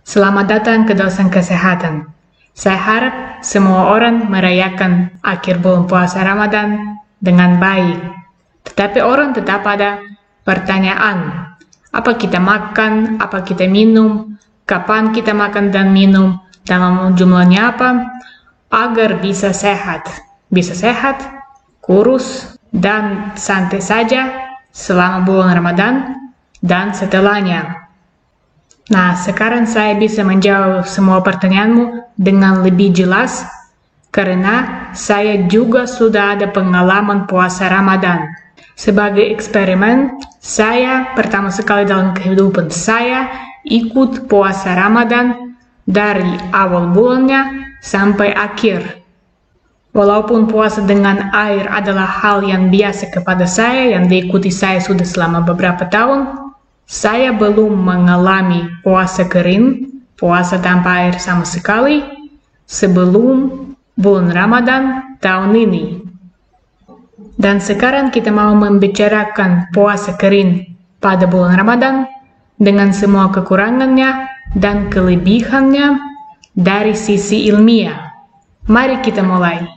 Selamat datang ke Dosen Kesehatan. Saya harap semua orang merayakan akhir bulan puasa Ramadan dengan baik. Tetapi orang tetap ada pertanyaan. Apa kita makan, apa kita minum, kapan kita makan dan minum, dalam jumlahnya apa, agar bisa sehat. Bisa sehat, kurus, dan santai saja selama bulan Ramadan dan setelahnya. Nah, sekarang saya bisa menjawab semua pertanyaanmu dengan lebih jelas karena saya juga sudah ada pengalaman puasa Ramadan. Sebagai eksperimen, saya pertama sekali dalam kehidupan saya ikut puasa Ramadan dari awal bulannya sampai akhir. Walaupun puasa dengan air adalah hal yang biasa kepada saya, yang diikuti saya sudah selama beberapa tahun, saya belum mengalami puasa kering, puasa tanpa air sama sekali, sebelum bulan Ramadan tahun ini. Dan sekarang kita mau membicarakan puasa kering pada bulan Ramadan dengan semua kekurangannya dan kelebihannya dari sisi ilmiah. Mari kita mulai.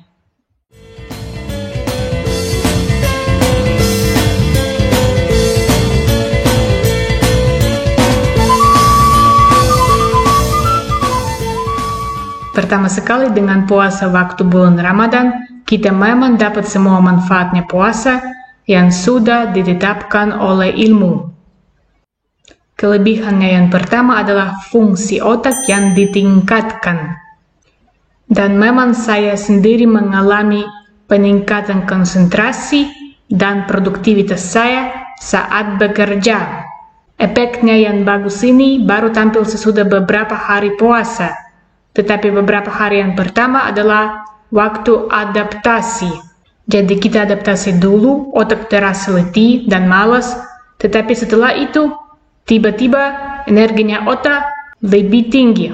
Pertama sekali dengan puasa waktu bulan Ramadan, kita memang dapat semua manfaatnya puasa yang sudah ditetapkan oleh ilmu. Kelebihannya yang pertama adalah fungsi otak yang ditingkatkan. Dan memang saya sendiri mengalami peningkatan konsentrasi dan produktivitas saya saat bekerja. Efeknya yang bagus ini baru tampil sesudah beberapa hari puasa. Tetapi beberapa hari yang pertama adalah waktu adaptasi. Jadi kita adaptasi dulu, otak terasa letih dan malas. Tetapi setelah itu, tiba-tiba energinya otak lebih tinggi.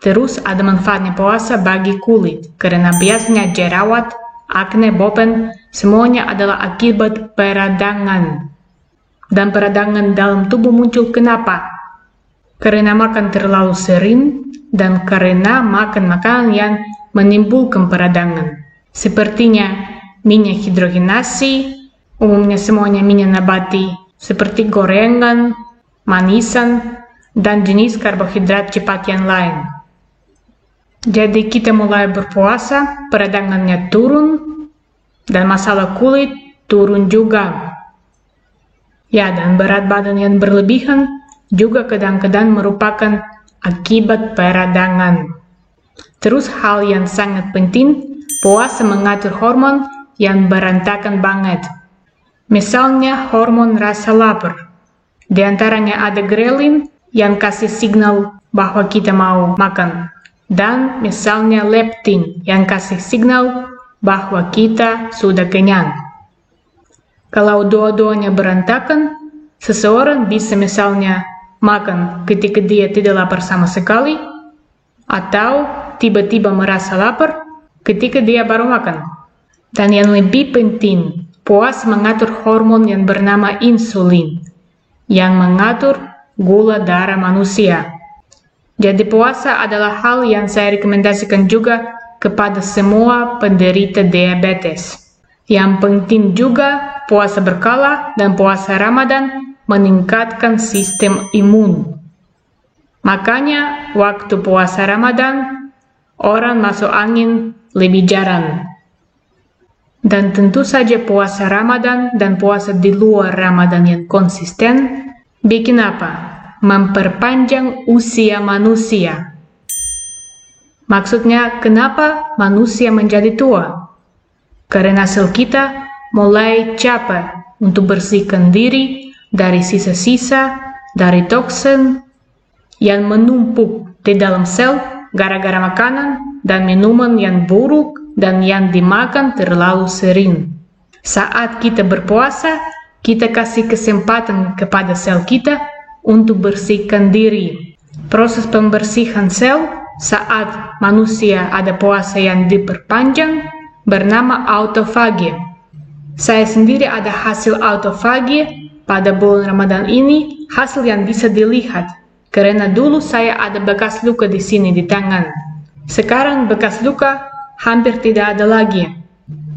Terus ada manfaatnya puasa bagi kulit. Karena biasanya jerawat, akne, bopen, semuanya adalah akibat peradangan. Dan peradangan dalam tubuh muncul kenapa? Karena makan terlalu sering, dan karena makan makanan yang menimbulkan peradangan. Sepertinya minyak hidrogenasi, umumnya semuanya minyak nabati, seperti gorengan, manisan, dan jenis karbohidrat cepat yang lain. Jadi kita mulai berpuasa, peradangannya turun, dan masalah kulit turun juga. Ya, dan berat badan yang berlebihan juga kadang-kadang merupakan akibat peradangan. Terus hal yang sangat penting, puasa mengatur hormon yang berantakan banget. Misalnya hormon rasa lapar. Di antaranya ada grelin yang kasih signal bahwa kita mau makan. Dan misalnya leptin yang kasih signal bahwa kita sudah kenyang. Kalau dua-duanya berantakan, seseorang bisa misalnya makan ketika dia tidak lapar sama sekali, atau tiba-tiba merasa lapar ketika dia baru makan. Dan yang lebih penting, puasa mengatur hormon yang bernama insulin, yang mengatur gula darah manusia. Jadi puasa adalah hal yang saya rekomendasikan juga kepada semua penderita diabetes. Yang penting juga puasa berkala dan puasa Ramadan meningkatkan sistem imun. Makanya waktu puasa Ramadan, orang masuk angin lebih jarang. Dan tentu saja puasa Ramadan dan puasa di luar Ramadan yang konsisten, bikin apa? Memperpanjang usia manusia. Maksudnya, kenapa manusia menjadi tua? Karena sel kita mulai capek untuk bersihkan diri dari sisa-sisa, dari toksin yang menumpuk di dalam sel gara-gara makanan dan minuman yang buruk dan yang dimakan terlalu sering. Saat kita berpuasa, kita kasih kesempatan kepada sel kita untuk bersihkan diri. Proses pembersihan sel saat manusia ada puasa yang diperpanjang bernama autofagi. Saya sendiri ada hasil autofagi pada bulan Ramadan ini, hasil yang bisa dilihat. Karena dulu saya ada bekas luka di sini di tangan. Sekarang bekas luka hampir tidak ada lagi.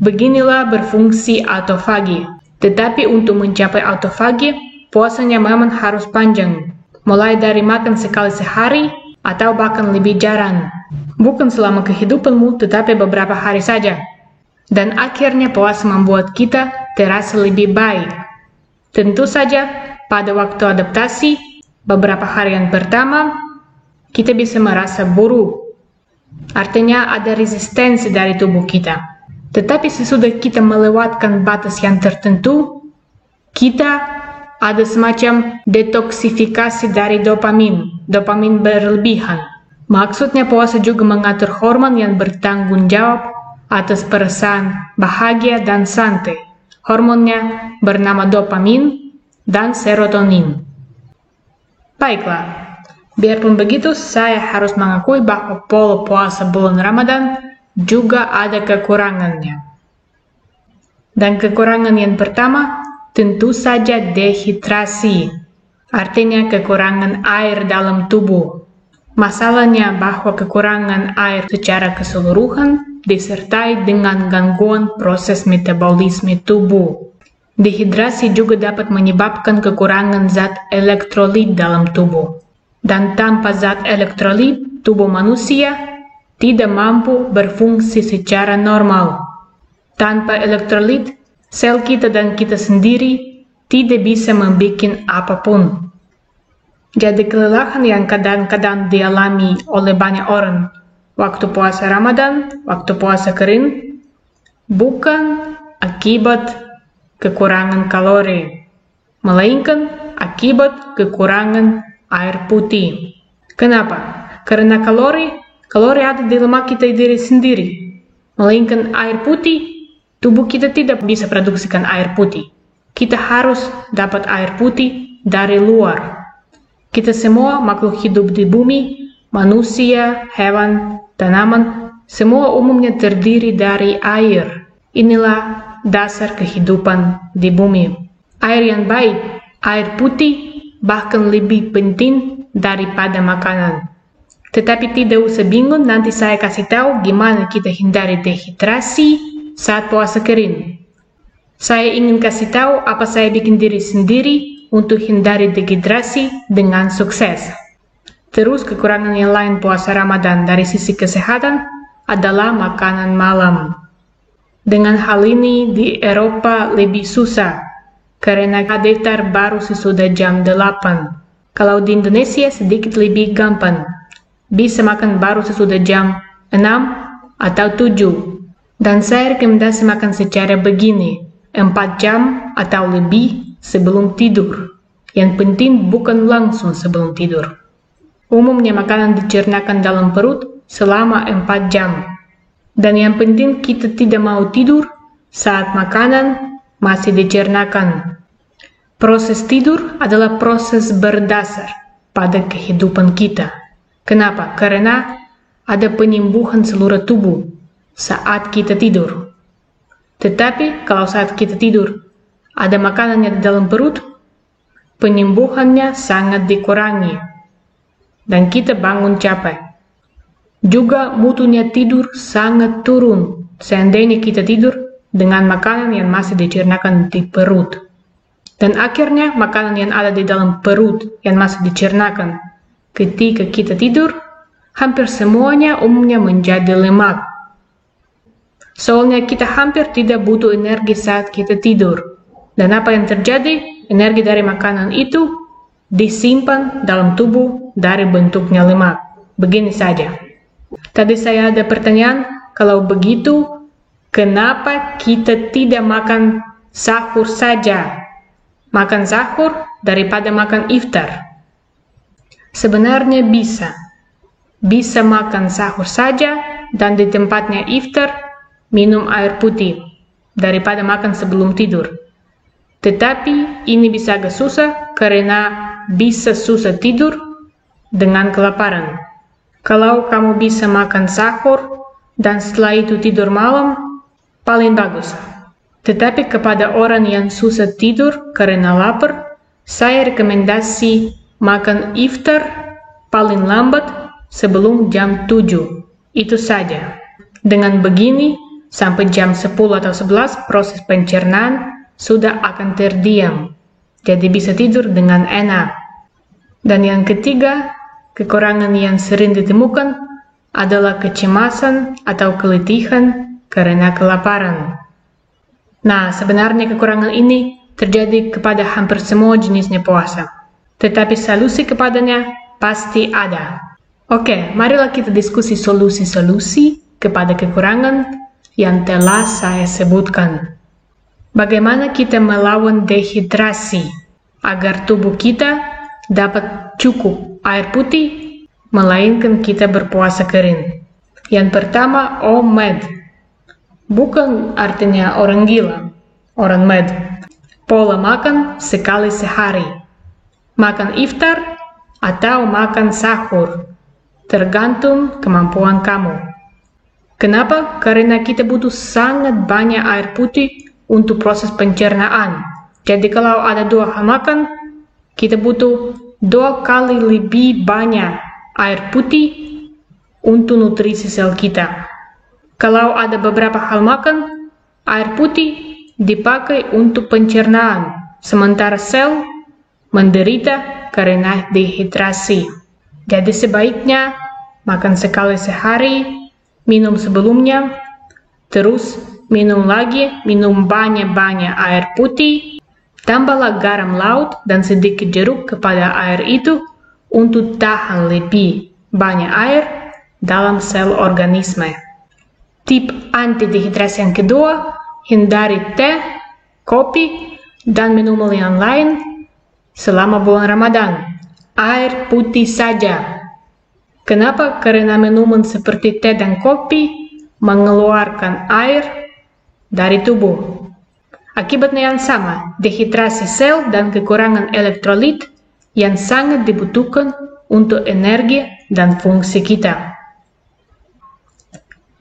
Beginilah berfungsi autofagi. Tetapi untuk mencapai autofagi, puasanya memang harus panjang. Mulai dari makan sekali sehari atau bahkan lebih jarang. Bukan selama kehidupanmu, tetapi beberapa hari saja. Dan akhirnya puasa membuat kita terasa lebih baik. Tentu saja, pada waktu adaptasi, beberapa harian pertama, kita bisa merasa buruk. Artinya ada resistensi dari tubuh kita. Tetapi sesudah kita melewatkan batas yang tertentu, kita ada semacam detoksifikasi dari dopamin berlebihan. Maksudnya puasa juga mengatur hormon yang bertanggung jawab atas perasaan bahagia dan santai. Hormonnya bernama dopamin dan serotonin. Baiklah, biarpun begitu saya harus mengakui bahwa pola puasa bulan Ramadan juga ada kekurangannya. Dan kekurangan yang pertama tentu saja dehidrasi, artinya kekurangan air dalam tubuh. Masalahnya bahwa kekurangan air secara keseluruhan disertai dengan gangguan proses metabolisme tubuh. Dehidrasi juga dapat menyebabkan kekurangan zat elektrolit dalam tubuh. Dan tanpa zat elektrolit, tubuh manusia tidak mampu berfungsi secara normal. Tanpa elektrolit, sel kita dan kita sendiri tidak bisa membuat apapun. Jadi kelelahan yang kadang-kadang dialami oleh banyak orang waktu puasa Ramadan, waktu puasa kering, bukan akibat kekurangan kalori, melainkan akibat kekurangan air putih. Kenapa? Karena kalori ada di lemak kita diri sendiri, melainkan air putih, tubuh kita tidak bisa produksikan air putih. Kita harus dapat air putih dari luar. Kita semua makhluk hidup di bumi, manusia, hewan, tanaman, semua umumnya terdiri dari air. Inilah dasar kehidupan di bumi. Air yang baik, air putih, bahkan lebih penting daripada makanan. Tetapi tidak usah bingung, nanti saya kasih tahu gimana kita hindari dehidrasi saat puasa kering. Saya ingin kasih tahu apa saya bikin diri sendiri untuk hindari dehidrasi dengan sukses. Terus kekurangan yang lain puasa Ramadan dari sisi kesehatan adalah makanan malam. Dengan hal ini di Eropa lebih susah karena iftar baru sesudah jam 8. Kalau di Indonesia sedikit lebih gampang. Bisa makan baru sesudah jam 6 atau 7. Dan saya rekomendasi makan secara begini, 4 jam atau lebih sebelum tidur. Yang penting bukan langsung sebelum tidur. Umumnya makanan dicernakan dalam perut selama 4 jam. Dan yang penting kita tidak mau tidur saat makanan masih dicernakan. Proses tidur adalah proses berdasar pada kehidupan kita. Kenapa? Karena ada penyembuhan seluruh tubuh saat kita tidur. Tetapi kalau saat kita tidur ada makanannya di dalam perut, penyembuhannya sangat dikurangi dan kita bangun capek. Juga mutunya tidur sangat turun seandainya kita tidur dengan makanan yang masih dicernakan di perut. Dan akhirnya makanan yang ada di dalam perut yang masih dicernakan ketika kita tidur, hampir semuanya umumnya menjadi lemak. Soalnya kita hampir tidak butuh energi saat kita tidur. Dan apa yang terjadi? Energi dari makanan itu disimpan dalam tubuh dari bentuknya lemak. Begini saja. Tadi saya ada pertanyaan, kalau begitu, kenapa kita tidak makan sahur saja? Makan sahur daripada makan iftar. Sebenarnya bisa. Bisa makan sahur saja dan di tempatnya iftar minum air putih daripada makan sebelum tidur. Tetapi ini bisa agak susah karena bisa susah tidur dengan kelaparan. Kalau kamu bisa makan sahur dan setelah itu tidur malam, paling bagus. Tetapi kepada orang yang susah tidur karena lapar, saya rekomendasi makan iftar paling lambat sebelum jam 7. Itu saja. Dengan begini, sampai jam 10 atau 11 proses pencernaan sudah akan terdiam. Jadi bisa tidur dengan enak. Dan yang ketiga, kekurangan yang sering ditemukan adalah kecemasan atau keletihan karena kelaparan. Nah, sebenarnya kekurangan ini terjadi kepada hampir semua jenisnya puasa. Tetapi solusi kepadanya pasti ada. Oke, marilah kita diskusi solusi-solusi kepada kekurangan yang telah saya sebutkan. Bagaimana kita melawan dehidrasi agar tubuh kita dapat cukup air putih, melainkan kita berpuasa kering. Yang pertama, OMAD. Bukan artinya orang gila, orang med. Pola makan sekali sehari. Makan iftar atau makan sahur, tergantung kemampuan kamu. Kenapa? Karena kita butuh sangat banyak air putih untuk proses pencernaan. Jadi kalau ada 2 hal makan, kita butuh 2 kali lebih banyak air putih untuk nutrisi sel kita. Kalau ada beberapa hal makan, air putih dipakai untuk pencernaan, sementara sel menderita karena dehidrasi. Jadi sebaiknya makan sekali sehari, minum sebelumnya, terus minum lagi, minum banyak-banyak air putih, tambahlah garam laut dan sedikit jeruk kepada air itu untuk tahan lebih banyak air dalam sel organisme. Tip anti-dehidrasi yang kedua, hindari teh, kopi, dan minuman yang lain selama bulan Ramadan. Air putih saja. Kenapa? Karena minuman seperti teh dan kopi mengeluarkan air dari tubuh. Akibatnya yang sama, dehidrasi sel dan kekurangan elektrolit yang sangat dibutuhkan untuk energi dan fungsi kita.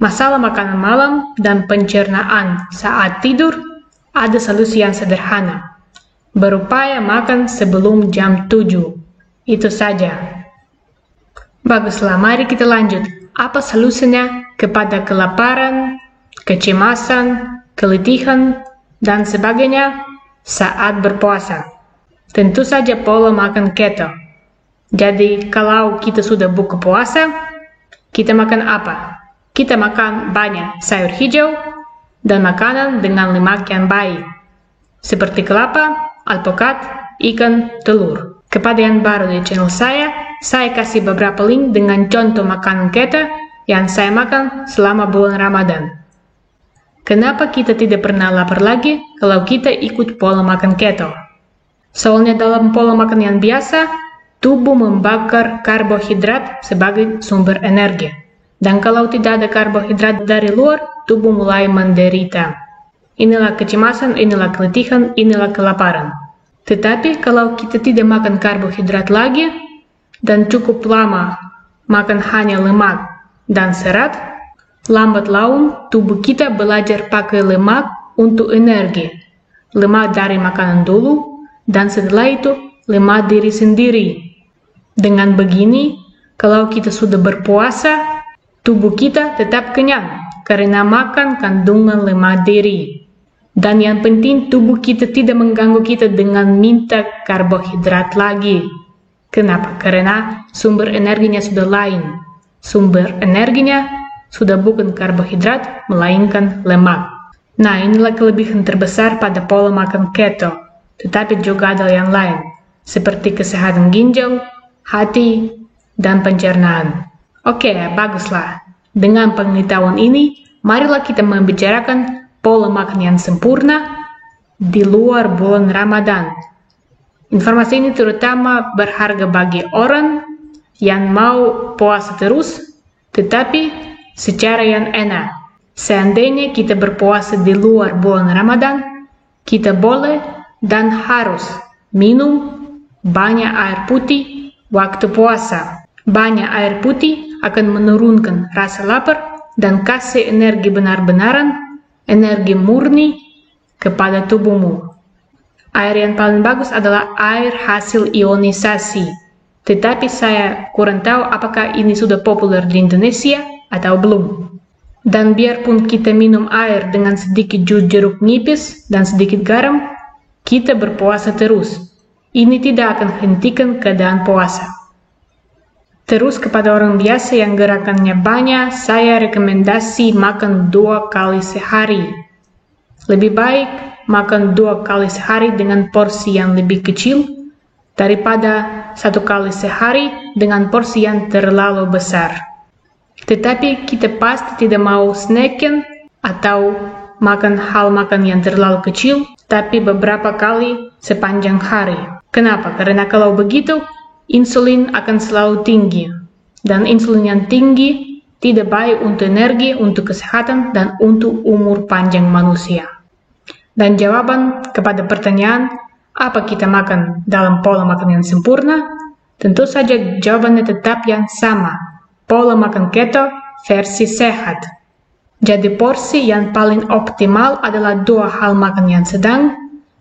Masalah makanan malam dan pencernaan saat tidur ada solusi yang sederhana. Berupaya makan sebelum jam 7. Itu saja. Baguslah, mari kita lanjut. Apa solusinya kepada kelaparan, kecemasan, keletihan, dan sebagainya saat berpuasa? Tentu saja pola makan keto. Jadi kalau kita sudah buka puasa, kita makan apa? Kita makan banyak sayur hijau dan makanan dengan lemak yang baik, seperti kelapa, alpukat, ikan, telur. Kepada yang baru di channel saya kasih beberapa link dengan contoh makanan keto yang saya makan selama bulan Ramadan. Kenapa kita tidak pernah lapar lagi kalau kita ikut pola makan keto? Soalnya dalam pola makan yang biasa, tubuh membakar karbohidrat sebagai sumber energi. Dan kalau tidak ada karbohidrat dari luar, tubuh mulai menderita. Inilah kecemasan, inilah keletihan, inilah kelaparan. Tetapi kalau kita tidak makan karbohidrat lagi, dan cukup lama makan hanya lemak dan serat, lambat laun tubuh kita belajar pakai lemak untuk energi. Lemak dari makanan dulu, dan setelah itu lemak diri sendiri. Dengan begini, kalau kita sudah berpuasa, tubuh kita tetap kenyang karena makan kandungan lemak diri. Dan yang penting, tubuh kita tidak mengganggu kita dengan minta karbohidrat lagi. Kenapa? Karena sumber energinya sudah lain. Sumber energinya sudah bukan karbohidrat, melainkan lemak. Nah, inilah kelebihan terbesar pada pola makan keto. Tetapi juga ada yang lain, seperti kesehatan ginjal, hati, dan pencernaan. Oke, baguslah. Dengan pengetahuan ini, marilah kita membicarakan pola makan yang sempurna di luar bulan Ramadan. Informasi ini terutama berharga bagi orang yang mau puasa terus, tetapi secara yang enak. Seandainya kita berpuasa di luar bulan Ramadan, kita boleh dan harus minum banyak air putih waktu puasa. Banyak air putih akan menurunkan rasa lapar dan kasih energi benar-benaran, energi murni kepada tubuhmu. Air yang paling bagus adalah air hasil ionisasi. Tetapi saya kurang tahu apakah ini sudah populer di Indonesia atau belum. Dan biarpun kita minum air dengan sedikit jus jeruk nipis dan sedikit garam, kita berpuasa terus. Ini tidak akan hentikan keadaan puasa. Terus kepada orang biasa yang gerakannya banyak, saya rekomendasi makan 2 kali sehari. Lebih baik makan 2 kali sehari dengan porsi yang lebih kecil daripada 1 kali sehari dengan porsi yang terlalu besar. Tetapi kita pasti tidak mau snacking atau makan hal makan yang terlalu kecil, tapi beberapa kali sepanjang hari. Kenapa? Karena kalau begitu, insulin akan selalu tinggi. Dan insulin yang tinggi tidak baik untuk energi, untuk kesehatan, dan untuk umur panjang manusia. Dan jawaban kepada pertanyaan, apa kita makan dalam pola makan yang sempurna? Tentu saja jawabannya tetap yang sama. Pola makan keto versi sehat. Jadi porsi yang paling optimal adalah 2 hal makan yang sedang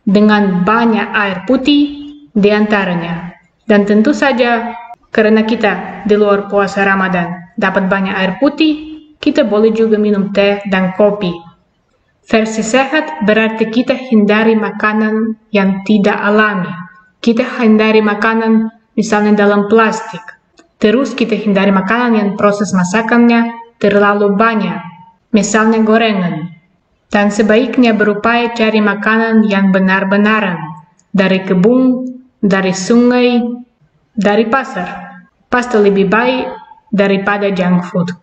dengan banyak air putih di antaranya. Dan tentu saja karena kita di luar puasa Ramadan dapat banyak air putih, kita boleh juga minum teh dan kopi. Versi sehat berarti kita hindari makanan yang tidak alami. Kita hindari makanan misalnya dalam plastik. Terus kita hindari makanan yang proses masakannya terlalu banyak, misalnya gorengan. Dan sebaiknya berupaya cari makanan yang benar-benaran, dari kebun, dari sungai, dari pasar. Pasti lebih baik daripada junk food.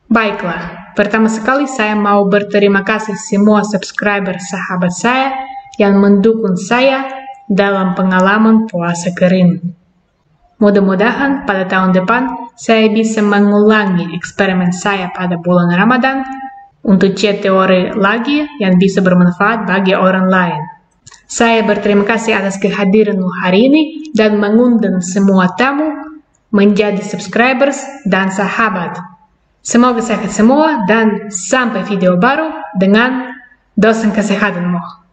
Baiklah, pertama sekali saya mau berterima kasih semua subscriber sahabat saya yang mendukung saya dalam pengalaman puasa kering. Mudah-mudahan pada tahun depan saya bisa mengulangi eksperimen saya pada bulan Ramadan untuk cek teori lagi yang bisa bermanfaat bagi orang lain. Saya berterima kasih atas kehadiranmu hari ini dan mengundang semua tamu menjadi subscribers dan sahabat. Semoga sehat semua dan sampai video baru dengan dosen kesehatanmu.